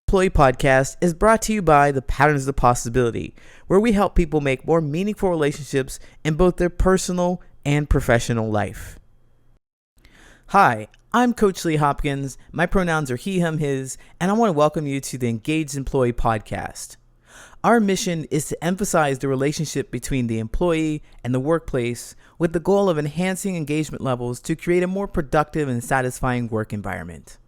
Employee Podcast is brought to you by the Patterns of Possibility, where we help people make more meaningful relationships in both their personal and professional life. Hi, I'm Coach Lee Hopkins. My pronouns are he, him, his, and I want to welcome you to the Engaged Employee Podcast. Our mission is to emphasize the relationship between the employee and the workplace with the goal of enhancing engagement levels to create a more productive and satisfying work environment.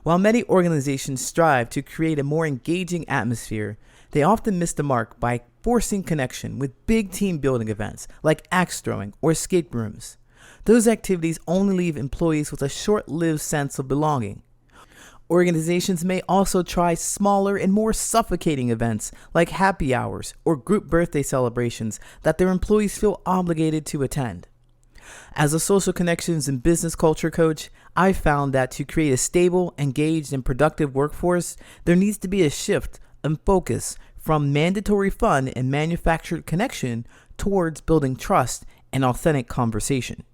While many organizations strive to create a more engaging atmosphere, they often miss the mark by forcing connection with big team building events like axe throwing or escape rooms. Those activities only leave employees with a short-lived sense of belonging. Organizations may also try smaller and more suffocating events like happy hours or group birthday celebrations that their employees feel obligated to attend. As a social connections and business culture coach, I've found that to create a stable, engaged, and productive workforce, there needs to be a shift in focus from mandatory fun and manufactured connection towards building trust and authentic conversation.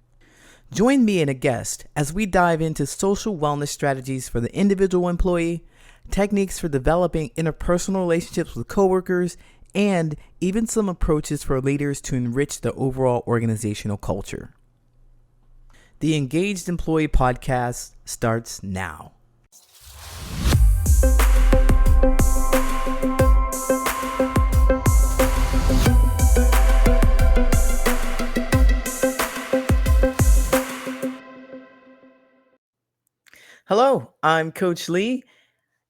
Join me and a guest as we dive into social wellness strategies for the individual employee, techniques for developing interpersonal relationships with coworkers, and even some approaches for leaders to enrich the overall organizational culture. The Engaged Employee Podcast starts now. Hello, I'm Coach Lee,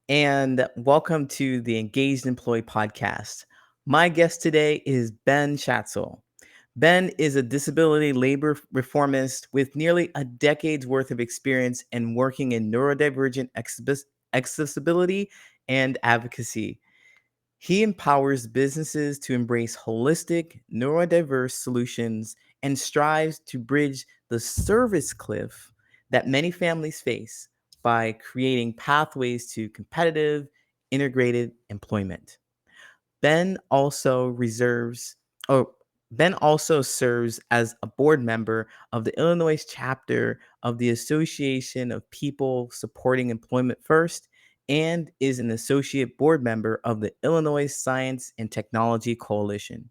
and welcome to the Engaged Employee Podcast. My guest today is Ben Schatzel. Ben is a disability labor reformist with nearly a decade's worth of experience in working in neurodivergent accessibility and advocacy. He empowers businesses to embrace holistic, neurodiverse solutions and strives to bridge the service cliff that many families face by creating pathways to competitive, integrated employment. Ben also reserves oh Ben also serves as a board member of the Illinois chapter of the Association of People Supporting Employment First and is an associate board member of the Illinois Science and Technology Coalition.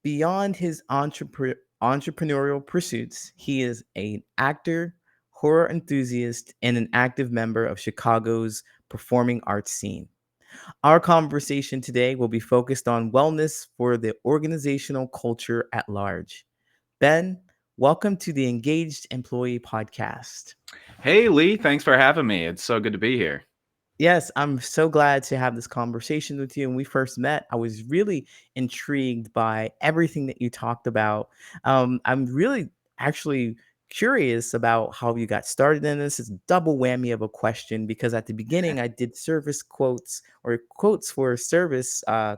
Beyond his entrepreneurial pursuits, he is an actor, horror enthusiast, and an active member of Chicago's performing arts scene. Our conversation today will be focused on wellness for the organizational culture at large. Ben, welcome to the Engaged Employee Podcast. Hey, Lee, thanks for having me. It's so good to be here. Yes, I'm so glad to have this conversation with you. When we first met, I was really intrigued by everything that you talked about. I'm really actually curious about how you got started in this. It's a double whammy of a question because at the beginning I did service quotes or quotes for service. I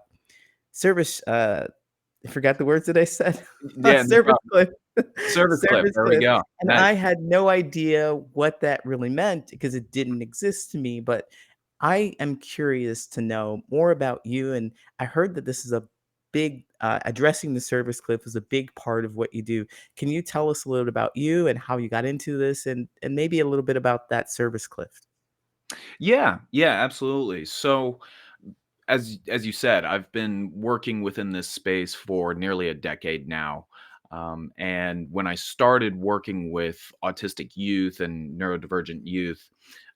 forgot the words that I said. Yeah, no Service problem. clip. Service clip. Service There we clip. go. And Nice. I had no idea what that really meant because it didn't exist to me. But I am curious to know more about you. And I heard that this is a big, addressing the service clip is a big part of what you do. Can you tell us a little about you and how you got into this and maybe a little bit about that service clip? Yeah, absolutely. So, as you said, I've been working within this space for nearly a decade now. And when I started working with autistic youth and neurodivergent youth,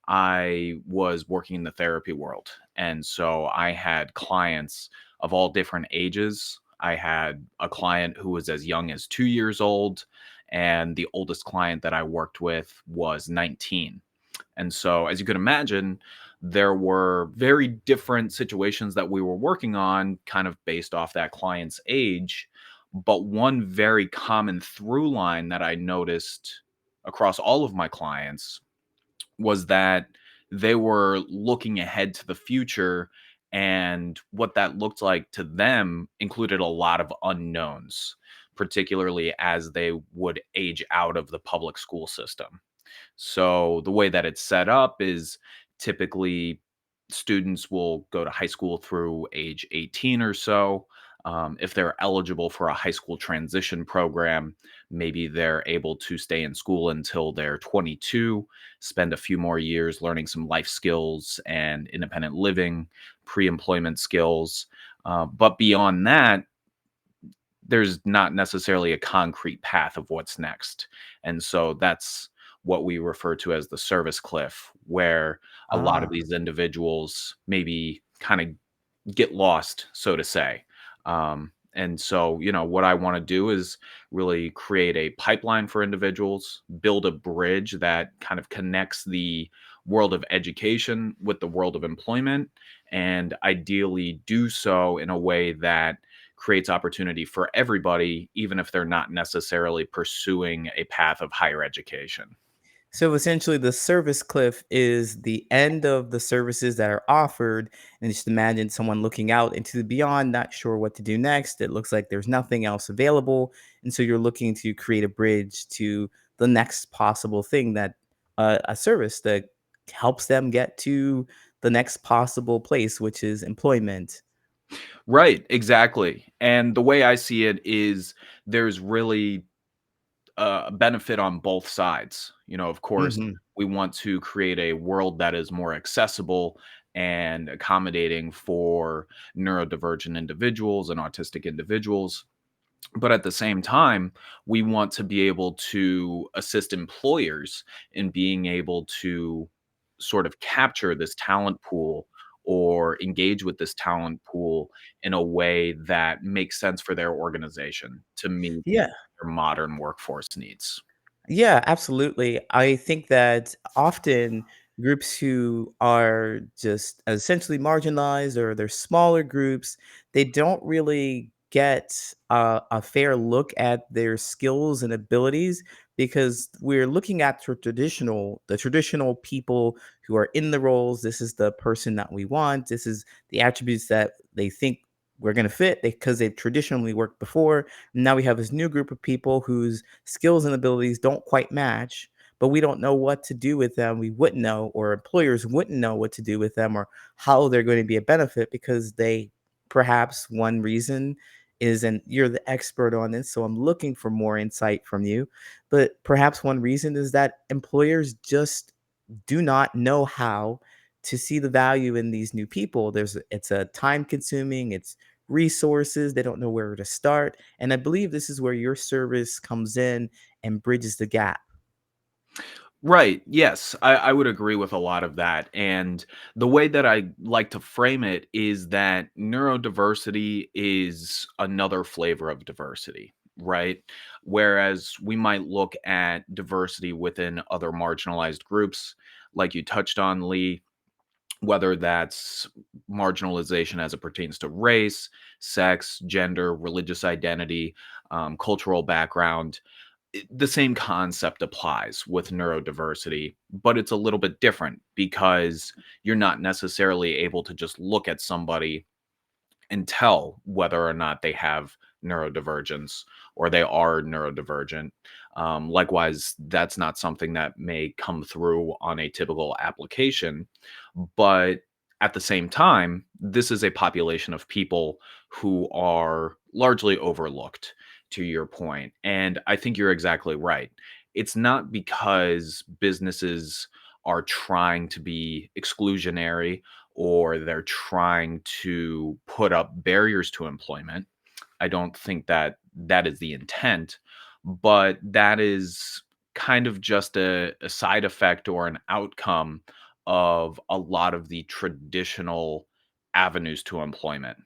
I was working in the therapy world. And so I had clients of all different ages. I had a client who was as young as 2 years old, and the oldest client that I worked with was 19. And so, as you could imagine, there were very different situations that we were working on, kind of based off that client's age. But one very common through line that I noticed across all of my clients was that they were looking ahead to the future. And what that looked like to them included a lot of unknowns, particularly as they would age out of the public school system. So the way that it's set up is typically students will go to high school through age 18 or so. If they're eligible for a high school transition program, maybe they're able to stay in school until they're 22, spend a few more years learning some life skills and independent living, pre employment skills. But beyond that, there's not necessarily a concrete path of what's next. And so that's what we refer to as the service cliff, where a lot of Ah. these individuals maybe kind of get lost, so to say. And so, what I want to do is really create a pipeline for individuals, build a bridge that kind of connects the world of education with the world of employment, and ideally do so in a way that creates opportunity for everybody, even if they're not necessarily pursuing a path of higher education. So essentially, the service cliff is the end of the services that are offered. And just imagine someone looking out into the beyond, not sure what to do next. It looks like there's nothing else available. And so you're looking to create a bridge to the next possible thing that a service that helps them get to the next possible place, which is employment. Right, exactly. And the way I see it is there's really a benefit on both sides. Of course, Hmm. we want to create a world that is more accessible and accommodating for neurodivergent individuals and autistic individuals. But at the same time, we want to be able to assist employers in being able to sort of capture this talent pool or engage with this talent pool in a way that makes sense for their organization to meet Yeah. their modern workforce needs. Yeah, absolutely. I think that often groups who are just essentially marginalized or they're smaller groups, they don't really get a fair look at their skills and abilities because we're looking at the traditional people who are in the roles. This is the person that we want. This is the attributes that they think we're going to fit because they've traditionally worked before. Now we have this new group of people whose skills and abilities don't quite match, but we don't know what to do with them. We wouldn't know, or employers wouldn't know what to do with them or how they're going to be a benefit because they perhaps one reason is, and you're the expert on this, so I'm looking for more insight from you. But perhaps one reason is that employers just do not know how to see the value in these new people. It's a time consuming, it's resources, they don't know where to start. And I believe this is where your service comes in and bridges the gap. Right. Yes, I would agree with a lot of that. And the way that I like to frame it is that neurodiversity is another flavor of diversity, right? Whereas we might look at diversity within other marginalized groups, like you touched on, Lee, whether that's marginalization as it pertains to race, sex, gender, religious identity, cultural background. The same concept applies with neurodiversity, but it's a little bit different because you're not necessarily able to just look at somebody and tell whether or not they have neurodivergence or they are neurodivergent. Likewise, that's not something that may come through on a typical application. But at the same time, this is a population of people who are largely overlooked, to your point. And I think you're exactly right. It's not because businesses are trying to be exclusionary or they're trying to put up barriers to employment. I don't think that that is the intent, but that is kind of just a side effect or an outcome of a lot of the traditional avenues to employment.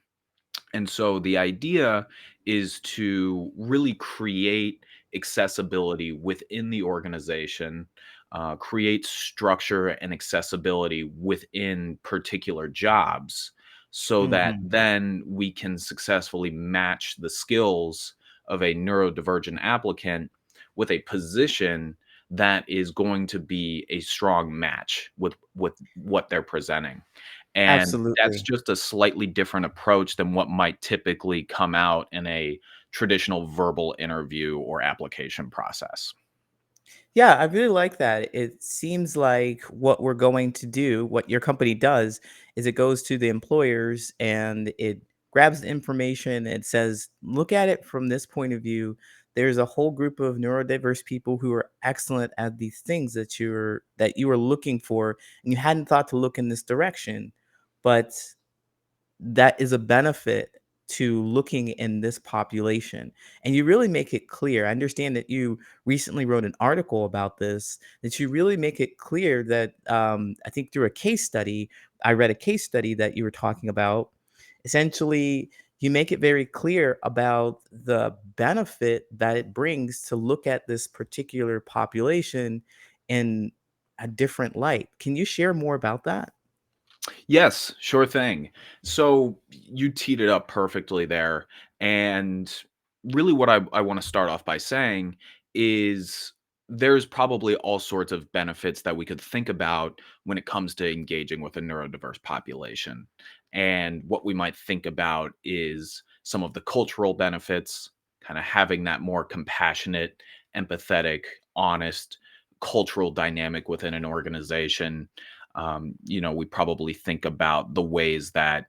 And so the idea is to really create accessibility within the organization, create structure and accessibility within particular jobs so that Mhm. then we can successfully match the skills of a neurodivergent applicant with a position that is going to be a strong match with what they're presenting. And that's Absolutely. just a slightly different approach than what might typically come out in a traditional verbal interview or application process. Yeah, I really like that. It seems like what we're going to do, what your company does, is it goes to the employers and it grabs the information and says, look at it from this point of view. There's a whole group of neurodiverse people who are excellent at these things that you were looking for, and you hadn't thought to look in this direction. But that is a benefit to looking in this population. And you really make it clear. I understand that you recently wrote an article about this, that you really make it clear that I think through a case study, I read a case study that you were talking about. Essentially, you make it very clear about the benefit that it brings to look at this particular population in a different light. Can you share more about that? Yes, sure thing. So you teed it up perfectly there. And really, what I want to start off by saying is there's probably all sorts of benefits that we could think about when it comes to engaging with a neurodiverse population. And what we might think about is some of the cultural benefits, kind of having that more compassionate, empathetic, honest cultural dynamic within an organization. We probably think about the ways that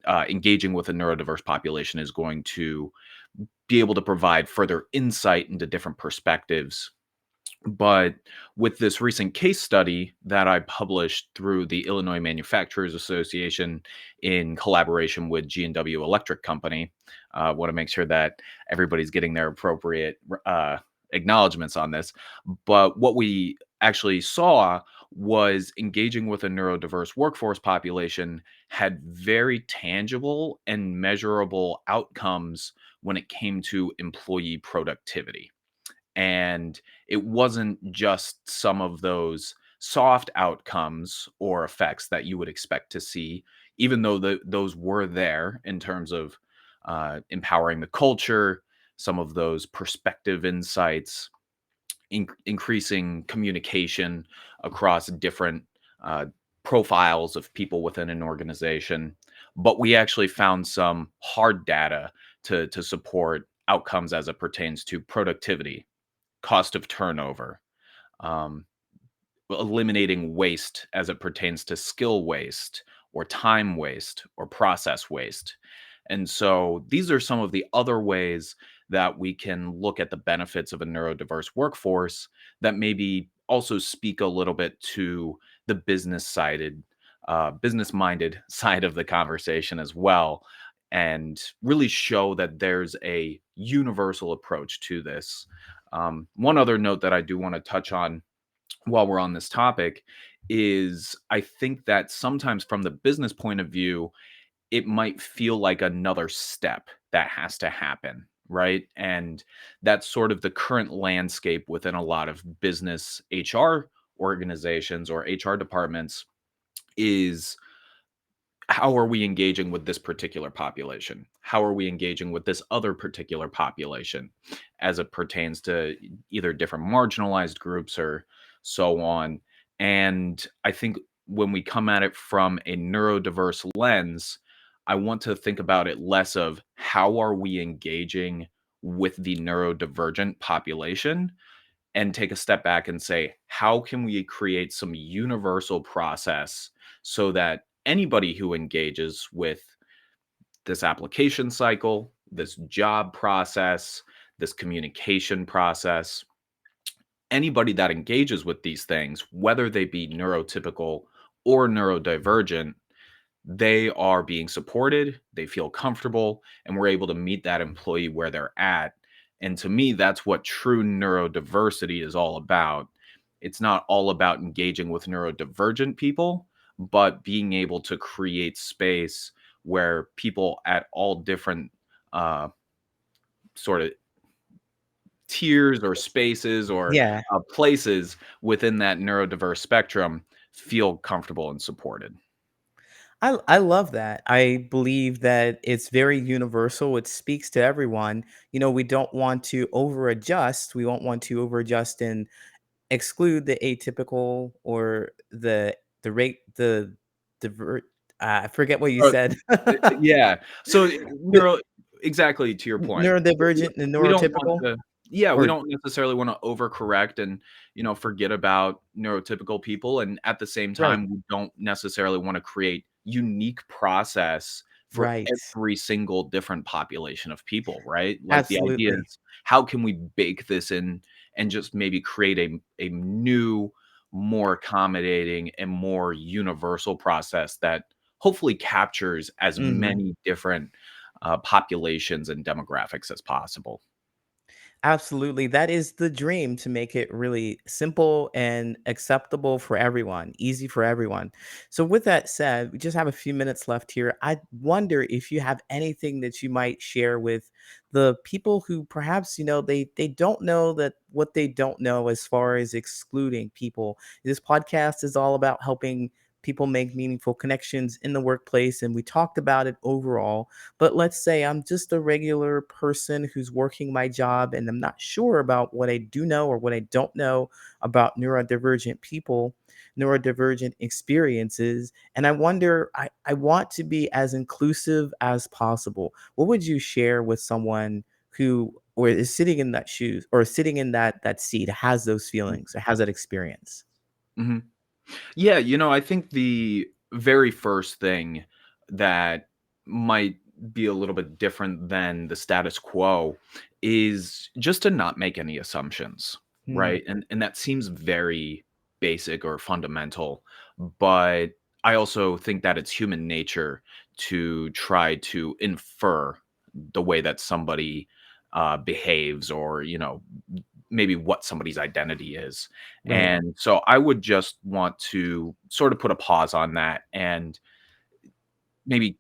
engaging with a neurodiverse population is going to be able to provide further insight into different perspectives. But with this recent case study that I published through the Illinois Manufacturers Association in collaboration with G&W Electric Company, want to make sure that everybody's getting their appropriate acknowledgments on this. But what we actually saw was engaging with a neurodiverse workforce population had very tangible and measurable outcomes when it came to employee productivity. And it wasn't just some of those soft outcomes or effects that you would expect to see, even though those were there in terms of empowering the culture, some of those perspective insights, increasing communication across different uh, profiles of people within an organization. But we actually found some hard data to support outcomes as it pertains to productivity, cost of turnover, um, eliminating waste as it pertains to skill waste or time waste or process waste. And so these are some of the other ways that we can look at the benefits of a neurodiverse workforce that maybe also speak a little bit to the business minded side of the conversation as well, and really show that there's a universal approach to this. One other note that I do want to touch on while we're on this topic is I think that sometimes from the business point of view, it might feel like another step that has to happen, right? And that's sort of the current landscape within a lot of business HR organizations or HR departments is how are we engaging with this particular population? How are we engaging with this other particular population as it pertains to either different marginalized groups or so on? And I think when we come at it from a neurodiverse lens, I want to think about it less of how are we engaging with the neurodivergent population and take a step back and say, how can we create some universal process so that anybody who engages with this application cycle, this job process, this communication process, anybody that engages with these things, whether they be neurotypical or neurodivergent, they are being supported, they feel comfortable, and we're able to meet that employee where they're at. And to me, that's what true neurodiversity is all about. It's not all about engaging with neurodivergent people, but being able to create space where people at all different uh, sort of tiers or spaces or Yeah. places within that neurodiverse spectrum feel comfortable and supported. I love that. I believe that it's very universal. It speaks to everyone. We don't want to over adjust. We won't want to over adjust and exclude the atypical or the rate the divert. I forget what you said. Yeah. So, The exactly to your point. neurodivergent and We don't want neurotypical, to yeah, we or don't necessarily wanna overcorrect and, forget about neurotypical people, and at the same right. time, we don't necessarily wanna create unique process for Right. every single different population of people, right? Like, the idea Absolutely. is, how can we bake this in and just maybe create a new, more accommodating and more universal process that hopefully captures as Mhm. many different, populations and demographics as possible. Absolutely. That is the dream, to make it really simple and acceptable for everyone, easy for everyone. So, with that said, we just have a few minutes left here. I wonder if you have anything that you might share with the people who perhaps, they don't know that what they don't know as far as excluding people. This podcast is all about helping people make meaningful connections in the workplace. And we talked about it overall, but let's say I'm just a regular person who's working my job and I'm not sure about what I do know or what I don't know about neurodivergent people, neurodivergent experiences. And I wonder, I want to be as inclusive as possible. What would you share with someone who or is sitting in that shoes or sitting in that seat, has those feelings or has that experience? Mhm. Yeah, I think the very first thing that might be a little bit different than the status quo is just to not make any assumptions, Hmm. right? And that seems very basic or fundamental, but I also think that it's human nature to try to infer the way that somebody behaves, or maybe what somebody's identity is. Right. And so I would just want to sort of put a pause on that and maybe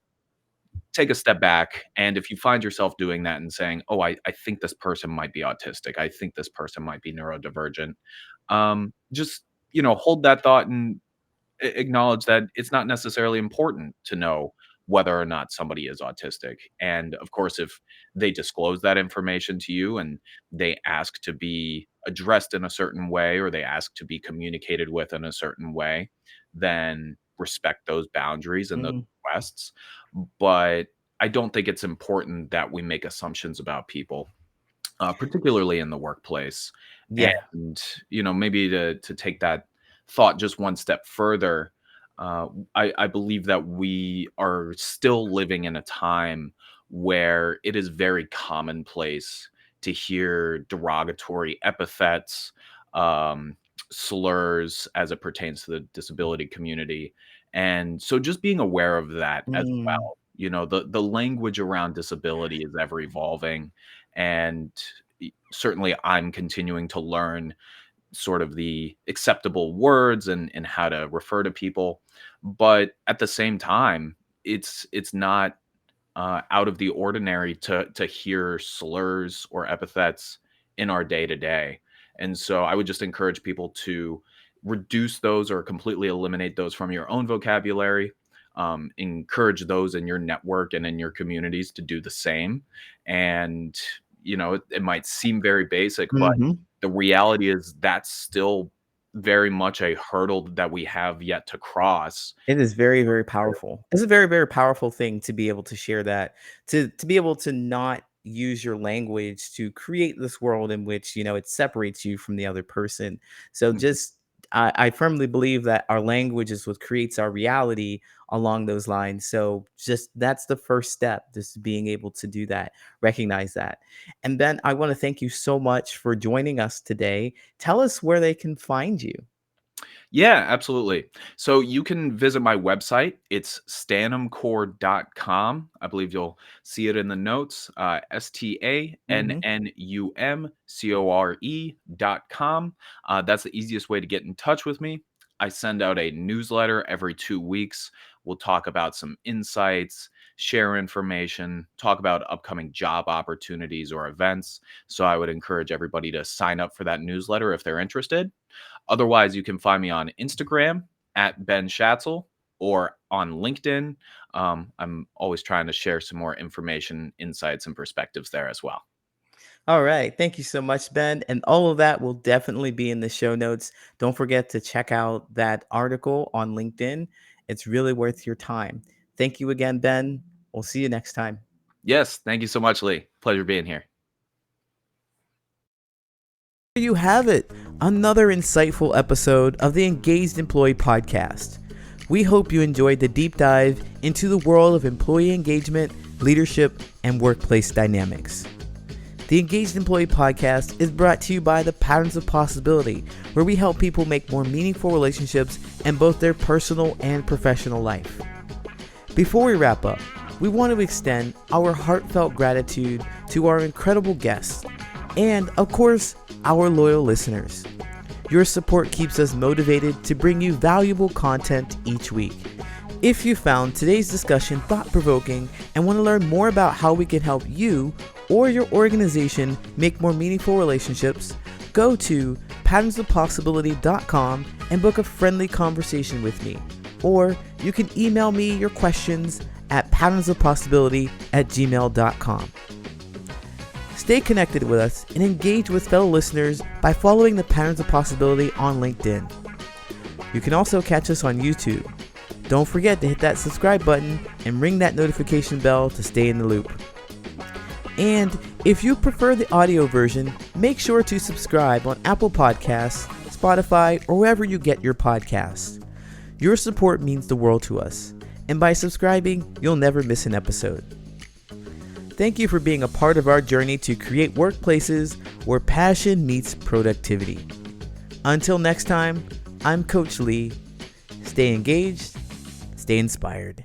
take a step back. And if you find yourself doing that and saying, "Oh, I think this person might be autistic. I think this person might be neurodivergent," just hold that thought and acknowledge that it's not necessarily important to know whether or not somebody is autistic. And of course, if they disclose that information to you and they ask to be addressed in a certain way, or they ask to be communicated with in a certain way, then respect those boundaries and those Mm, requests. But I don't think it's important that we make assumptions about people, particularly in the workplace. yeah. And maybe to take that thought just one step further, I believe that we are still living in a time where it is very commonplace to hear derogatory epithets, um, slurs as it pertains to the disability community. And so just being aware of that as Mm, well. The language around disability is ever evolving, and certainly I'm continuing to learn sort of the acceptable words and how to refer to people. But at the same time, it's not out of the ordinary to hear slurs or epithets in our day to day. And so I would just encourage people to reduce those or completely eliminate those from your own vocabulary. Encourage those in your network and in your communities to do the same. And it might seem very basic, but mhm. the reality is that's still very much a hurdle that we have yet to cross. It is very, very powerful. It's a very, very powerful thing to be able to share that, to be able to not use your language to create this world in which, it separates you from the other person. So Mhm. just I firmly believe that our language is what creates our reality along those lines. So just that's the first step, just being able to do that, recognize that. And then I want to thank you so much for joining us today. Tell us where they can find you. Yeah, absolutely. So you can visit my website. It's stanumcore.com. I believe you'll see it in the notes. Mhm. STANNUMCORE.com. That's the easiest way to get in touch with me. I send out a newsletter every 2 weeks. We'll talk about some insights, share information, talk about upcoming job opportunities or events. So I would encourage everybody to sign up for that newsletter if they're interested. Otherwise, you can find me on Instagram at Ben Schatzel, or on LinkedIn. I'm always trying to share some more information, insights, and perspectives there as well. All right. Thank you so much, Ben. And all of that will definitely be in the show notes. Don't forget to check out that article on LinkedIn. It's really worth your time. Thank you again, Ben. We'll see you next time. Yes, thank you so much, Lee. Pleasure being here. There you have it, another insightful episode of the Engaged Employee Podcast. We hope you enjoyed the deep dive into the world of employee engagement, leadership, and workplace dynamics. The Engaged Employee Podcast is brought to you by the Patterns of Possibility, where we help people make more meaningful relationships in both their personal and professional life. Before we wrap up, we want to extend our heartfelt gratitude to our incredible guests and, of course, our loyal listeners. Your support keeps us motivated to bring you valuable content each week. If you found today's discussion thought-provoking and want to learn more about how we can help you or your organization make more meaningful relationships, go to patternsofpossibility.com and book a friendly conversation with me. Or you can email me your questions at patternsofpossibility@gmail.com. Stay connected with us and engage with fellow listeners by following the Patterns of Possibility on LinkedIn. You can also catch us on YouTube. Don't forget to hit that subscribe button and ring that notification bell to stay in the loop. And if you prefer the audio version, make sure to subscribe on Apple Podcasts, Spotify, or wherever you get your podcasts. Your support means the world to us, and by subscribing, you'll never miss an episode. Thank you for being a part of our journey to create workplaces where passion meets productivity. Until next time, I'm Coach Lee. Stay engaged, stay inspired.